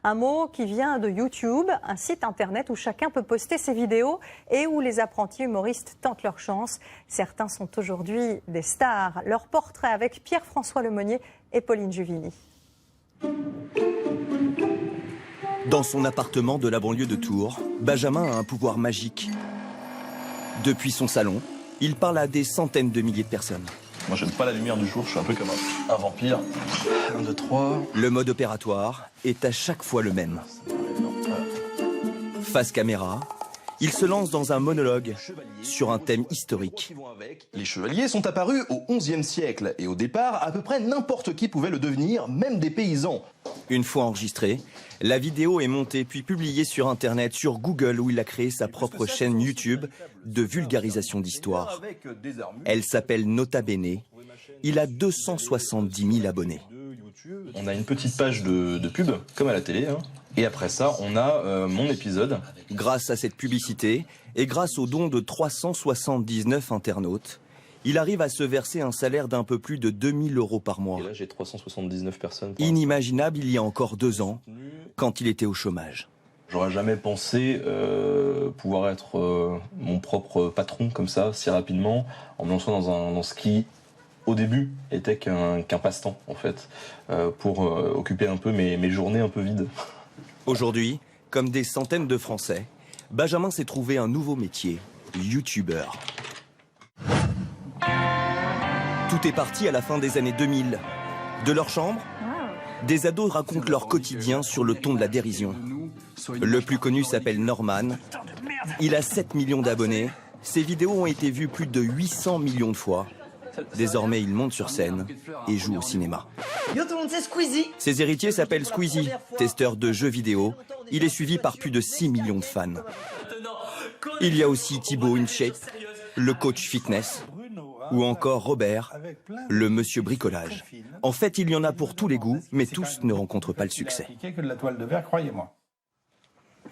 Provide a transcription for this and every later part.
Un mot qui vient de YouTube, un site internet où chacun peut poster ses vidéos et où les apprentis humoristes tentent leur chance. Certains sont aujourd'hui des stars. Leur portrait avec Pierre-François Lemonnier et Pauline Juvigny. Dans son appartement de la banlieue de Tours, Benjamin a un pouvoir magique. Depuis son salon, il parle à des centaines de milliers de personnes. Moi, j'aime pas la lumière du jour, je suis un peu comme un vampire. 1, 2, 3. Le mode opératoire est à chaque fois le même. Face caméra, il se lance dans un monologue sur un thème historique. Les chevaliers sont apparus au XIe siècle et au départ, à peu près n'importe qui pouvait le devenir, même des paysans. Une fois enregistrée, la vidéo est montée puis publiée sur Internet, sur Google, où il a créé sa propre chaîne YouTube de vulgarisation d'histoire. Elle s'appelle Nota Bene. Il a 270 000 abonnés. On a une petite page de pub, comme à la télé, hein. Et après ça, on a mon épisode. Grâce à cette publicité et grâce aux dons de 379 internautes, il arrive à se verser un salaire d'un peu plus de 2000 € par mois. Et là, j'ai 379 personnes. Inimaginable il y a encore 2 ans, quand il était au chômage. J'aurais jamais pensé pouvoir être mon propre patron comme ça, si rapidement, en me lançant dans ce qui, au début, était qu'un passe-temps, en fait, pour occuper un peu mes journées un peu vides. Aujourd'hui, comme des centaines de Français, Benjamin s'est trouvé un nouveau métier, youtubeur. Tout est parti à la fin des années 2000. De leur chambre, des ados racontent leur quotidien sur le ton de la dérision. Le plus connu s'appelle Norman. Il a 7 millions d'abonnés. Ses vidéos ont été vues plus de 800 millions de fois. Désormais, il monte sur scène et joue au cinéma. Yo tout le monde, c'est Squeezie. Ses héritiers s'appellent Squeezie, testeur de jeux vidéo. Il est suivi par plus de 6 millions de fans. Il y a aussi Thibaut InShape, le coach fitness, ou encore Robert, le monsieur bricolage. En fait, il y en a pour tous les goûts, mais tous ne rencontrent pas le succès.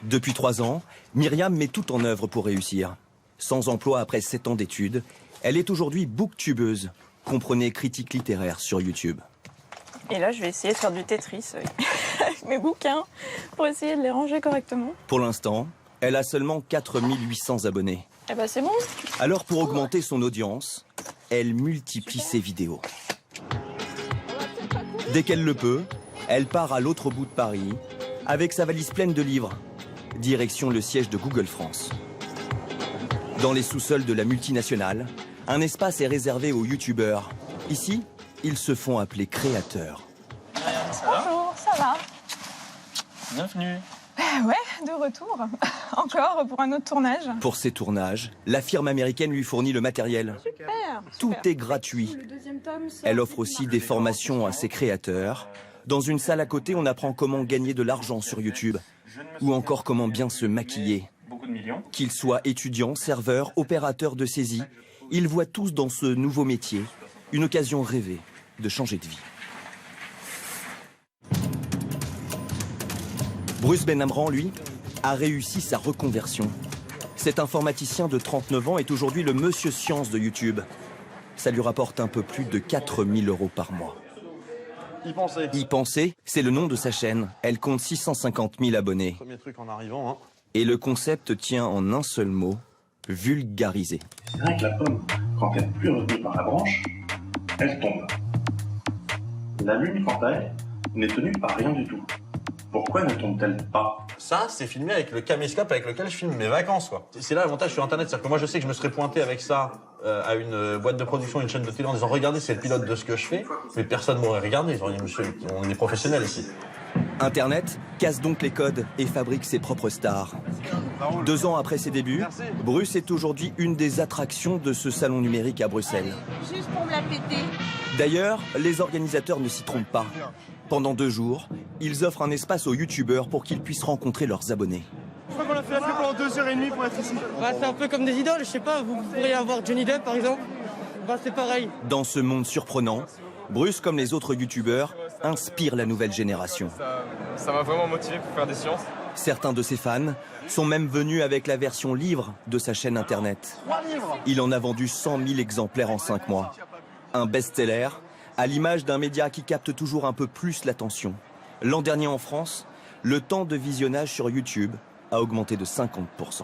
Depuis 3 ans, Myriam met tout en œuvre pour réussir. Sans emploi après 7 ans d'études, elle est aujourd'hui booktubeuse, comprenez critique littéraire sur YouTube. Et là, je vais essayer de faire du Tetris avec mes bouquins pour essayer de les ranger correctement. Pour l'instant, elle a seulement 4800 abonnés. Eh ben c'est bon. Alors pour augmenter son audience, elle multiplie ses vidéos. Dès qu'elle le peut, elle part à l'autre bout de Paris avec sa valise pleine de livres, direction le siège de Google France. Dans les sous-sols de la multinationale, un espace est réservé aux youtubeurs. Ici, ils se font appeler créateurs. Bonjour, ça va? Bienvenue. Ouais, de retour. Encore pour un autre tournage. Pour ces tournages, la firme américaine lui fournit le matériel. Super. Tout est gratuit. Elle offre aussi des formations à ses créateurs. Dans une salle à côté, on apprend comment gagner de l'argent sur YouTube. Ou encore comment bien se maquiller. Qu'ils soient étudiants, serveurs, opérateurs de saisie, ils voient tous dans ce nouveau métier une occasion rêvée de changer de vie. Bruce Benamran, lui, a réussi sa reconversion. Cet informaticien de 39 ans est aujourd'hui le monsieur science de YouTube. Ça lui rapporte un peu plus de 4000 € par mois. Y penser, c'est le nom de sa chaîne. Elle compte 650 000 abonnés. Premier truc en arrivant, hein. Et le concept tient en un seul mot, vulgariser. C'est vrai que la pomme, quand elle n'est plus retenue par la branche, elle tombe. La lune, quant à elle, n'est tenue par rien du tout. Pourquoi ne tombe-t-elle pas? Ça, c'est filmé avec le caméscope avec lequel je filme mes vacances, quoi. C'est là l'avantage sur Internet, c'est-à-dire que moi je sais que je me serais pointé avec ça à une boîte de production, une chaîne de télé en disant regardez, c'est le pilote de ce que je fais, mais personne m'aurait regardé. Ils auraient dit monsieur, on est professionnel ici. Internet casse donc les codes et fabrique ses propres stars. 2 ans après ses débuts, Bruce est aujourd'hui une des attractions de ce salon numérique à Bruxelles. Juste pour me la péter. D'ailleurs, les organisateurs ne s'y trompent pas. Pendant 2 jours, ils offrent un espace aux youtubeurs pour qu'ils puissent rencontrer leurs abonnés. Je crois qu'on a fait la queue pendant 2h30 pour être ici. Bah, c'est un peu comme des idoles, je sais pas, vous pourriez avoir Johnny Depp par exemple. Bah, c'est pareil. Dans ce monde surprenant, Bruce, comme les autres youtubeurs, inspire la nouvelle génération. Ça m'a vraiment motivé pour faire des sciences. Certains de ses fans sont même venus avec la version livre de sa chaîne internet. Il en a vendu 100 000 exemplaires en 5 mois. Un best-seller, à l'image d'un média qui capte toujours un peu plus l'attention. L'an dernier en France, le temps de visionnage sur YouTube a augmenté de 50%.